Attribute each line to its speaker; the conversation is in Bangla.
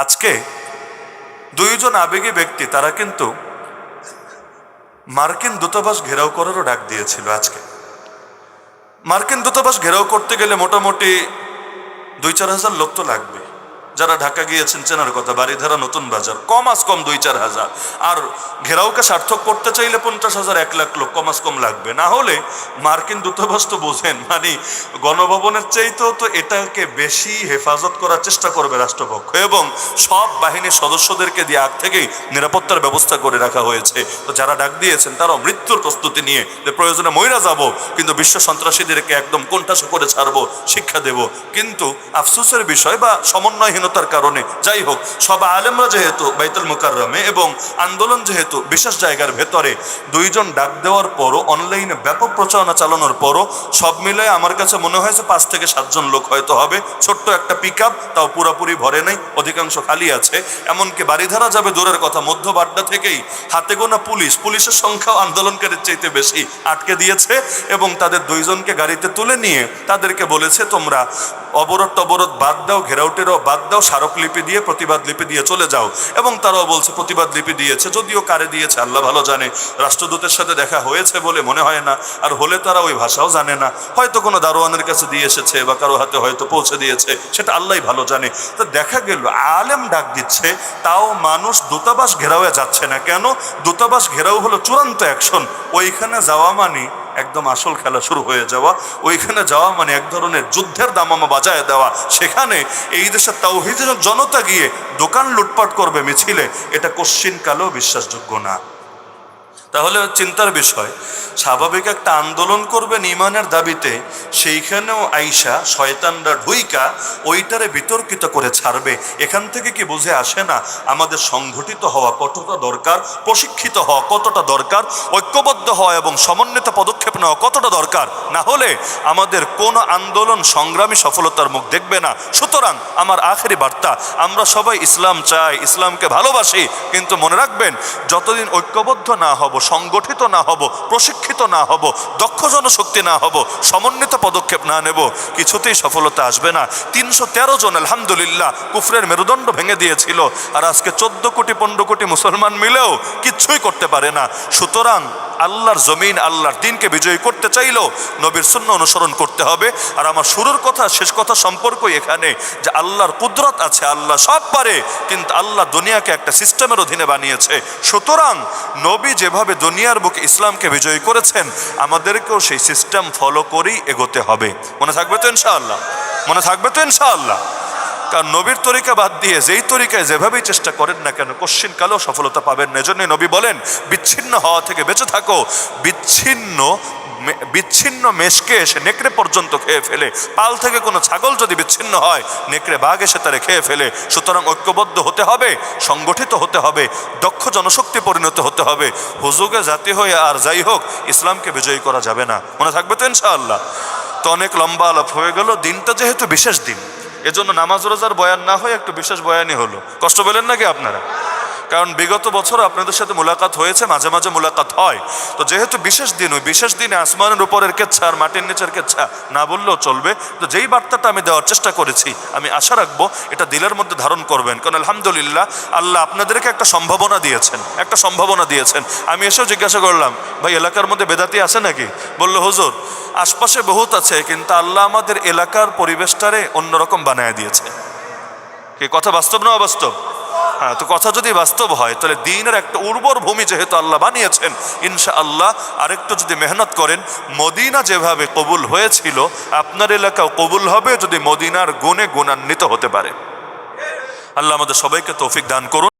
Speaker 1: আজকে দুইজন আবেগী ব্যক্তি তারা কিন্তু মার্কিন দূতাবাস ঘেরাও করারও ডাক দিয়েছিল। আজকে মার্কিন দূতাবাস ঘেরাও করতে গেলে মোটামুটি 2-4 হাজার লোক তো লাগবে। যারা ঢাকা গিয়েছেন চেনার কথা, বাড়িধারা নতুন বাজার, কম আজ কম 2-4 হাজার। আর ঘেরাওকে সার্থক করতে চাইলে 50,000 1 লাখ লোক কম আজ কম লাগবে। না হলে মার্কিন দূতাবাস তো বোঝেন, মানে গণভবনের চাইতেও তো এটাকে বেশি হেফাজত করার চেষ্টা করবে রাষ্ট্রপক্ষ, এবং সব বাহিনীর সদস্যদেরকে দিয়ে আগ থেকেই নিরাপত্তার ব্যবস্থা করে রাখা হয়েছে। তো যারা ডাক দিয়েছেন তারাও মৃত্যুর প্রস্তুতি নিয়ে, যে প্রয়োজনে মইরা যাব কিন্তু বিশ্ব সন্ত্রাসীদেরকে একদম কোণঠাসা করে ছাড়বো, শিক্ষা দেব। কিন্তু আফসোসের বিষয় বা সমন্বয়হীনতার কারণে, যাই হোক, সব আলেমরা যেহেতু বাইতুল মুকাররমে এবং আন্দোলন যেহেতু বিশেষ জায়গার ভেতরে, দুইজন ডাক দেওয়ার পরও অনলাইনে ব্যাপক প্রচারণা চালানোর পরও সব মিলে আমার কাছে মনে হয়েছে 5 থেকে 7 জন লোক হয়তো হবে। ছোট্ট একটা পিক আপ, তাও পুরাপুরি ভরে নাই, অধিকাংশ খালি আছে। এমনকি বাড়িধারা যাবে দূরের কথা, মধ্য বাড্ডা থেকেই হাতে গোনা পুলিশের সংখ্যাও আন্দোলনকারীর চাইতে বেশি আটকে দিয়েছে, এবং তাদের 2 জনকে গাড়িতে তুলে নিয়ে তাদেরকে বলেছে তোমরা অবরোধ টবরোধ বাদ দাও, ঘেরাউটেরও বাদ দাও, স্মারকলিপি দিয়ে প্রতিবাদ লিপি দিয়ে চলে যাও। এবং তারাও বলছে প্রতিবাদ লিপি দিয়েছে, যদিও কারে দিয়েছে আল্লাহ ভালো জানে। রাষ্ট্রদূতের সাথে দেখা হয়েছে বলে মনে হয় না, আর হলে তারা ওই ভাষাও জানে না। হয়তো কোনো দারোয়ানের কাছে দিয়ে এসেছে বা কারো হাতে হয়তো পৌঁছে দিয়েছে, সেটা আল্লাহই ভালো জানে। তো দেখা গেল আলেম ডাক দিচ্ছে, তাও মানুষ দূতাবাস ঘেরাওয়ে যাচ্ছে না কেন? দূতাবাস ঘেরাও হলো চূড়ান্ত অ্যাকশন। ওইখানে যাওয়া মানে একদম আসল খেলা শুরু হয়ে যাওয়া। ওইখানে যাওয়া মানে এক ধরনের যুদ্ধের দামামা বাজায় দেওয়া। সেখানে এই দেশের তাওহীদের জনতা গিয়ে দোকান লুটপাট করবে মিছিলে, এটা কোশ্চিনকালেও বিশ্বাসযোগ্য না। তাহলে চিন্তার বিষয়, স্বাভাবিক একটা আন্দোলন করবেন ইমানের দাবিতে, সেইখানেও আইসা শয়তানরা ঢুইকা ওইটারে বিতর্কিত করে ছাড়বে। এখান থেকে কি বুঝে আসে না আমাদের সংগঠিত হওয়া কতটা দরকার, প্রশিক্ষিত হওয়া কতটা দরকার, ঐক্যবদ্ধ হওয়া এবং সমন্বিত পদক্ষেপ নেওয়া কতটা দরকার? না হলে আমাদের কোন আন্দোলন সংগ্রামী সফলতার মুখ দেখবে না। সুতরাং আমার আখেরি বার্তা, আমরা সবাই ইসলাম চাই, ইসলামকে ভালোবাসি, কিন্তু মনে রাখবেন যতদিন ঐক্যবদ্ধ না হব, সংগঠিত না হব, প্রশিক্ষিত না হব, দক্ষ জনশক্তি না হব, সমন্বিত পদক্ষেপ না নেব, কিছুতেই সফলতা আসবে না। 313 জন আলহামদুলিল্লাহ কুফরের মেরুদণ্ড ভেঙে দিয়েছিল, আর আজকে 14 কোটি 15 কোটি মুসলমান মিলেও কিচ্ছুই করতে পারে না। সুতরাং আল্লাহর জমিন, আল্লাহর দিনকে বিজয়ী করতে চাইলেও নবীর সুন্নাহ অনুসরণ করতে হবে। আর আমার শুরুর কথা শেষ কথা সম্পর্কই এখানে, যে আল্লাহর কুদরত আছে, আল্লাহ সব পারে, কিন্তু আল্লাহ দুনিয়াকে একটা সিস্টেমের অধীনে বানিয়েছে। সুতরাং নবী যেভাবে দুনিয়ার বুকে ইসলামকে বিজয়ী করেছেন, আমাদেরকেও সেই সিস্টেম ফলো করেই এগোতে হবে। মনে থাকবে তো ইনশাআল্লাহ? মনে থাকবে তো ইনশাআল্লাহ? কারণ নবীর তরিকা বাদ দিয়ে যেই তরিকায় যেভাবেই চেষ্টা করেন না কেন, কোশ্চিনকালেও সফলতা পাবেন না। এজন্যই নবী বলেন বিচ্ছিন্ন হওয়া থেকে বেঁচে থাকো। বিচ্ছিন্ন মেষকে এসে নেকড়ে পর্যন্ত খেয়ে ফেলে, পাল থেকে কোনো ছাগল যদি বিচ্ছিন্ন হয়, নেকড়ে বাঘ এসে তারে খেয়ে ফেলে। সুতরাং ঐক্যবদ্ধ হতে হবে, সংগঠিত হতে হবে, দক্ষ জনশক্তি পরিণত হতে হবে। হুজুগে জাতি হয়ে আর যাই হোক, ইসলামকে বিজয়ী করা যাবে না। মনে থাকবে তো ইনশাআল্লাহ? তো অনেক লম্বা আলাপ হয়ে গেল। দিনটা যেহেতু বিশেষ দিন, এজন্য নামাজ রোজার বয়ান না হয়ে একটু বিশেষ বয়ানই হলো। কষ্ট পেলেন নাকি আপনারা? কারণ বিগত বছর আপনাদের সাথে মোলাকাত হয়েছে, মাঝে মাঝে মোলাকাত হয়। তো যেহেতু বিশেষ দিন, ওই বিশেষ দিনে আসমানের উপরের কেচ্ছা আর মাটির নিচের কেচ্ছা না বললেও চলবে। তো যেই বার্তাটা আমি দেওয়ার চেষ্টা করেছি, আমি আশা রাখবো এটা দিলের মধ্যে ধারণ করবেন। কারণ আলহামদুলিল্লাহ আল্লাহ আপনাদেরকে একটা সম্ভাবনা দিয়েছেন। আমি এসেও জিজ্ঞাসা করলাম, ভাই এলাকার মধ্যে বেদাতি আছে নাকি? বললো হুজুর আশপাশে বহুত আছে, কিন্তু আল্লাহ আমাদের এলাকার পরিবেশটারে অন্যরকম বানায় দিয়েছে। কি কথা বাস্তব না অবাস্তব? হ্যাঁ, তো কথা যদি বাস্তব হয়, তাহলে দিনের একটা উর্বর ভূমি যেহেতু আল্লাহ বানিয়েছেন, ইনশাআল্লাহ আরেকটু যদি মেহনত করেন, মদিনা যেভাবে কবুল হয়েছিল আপনার এলাকাও কবুল হবে, যদি মদিনার গুণে গুণান্বিত হতে পারে। আল্লাহ আমাদের সবাইকে তৌফিক দান করুন।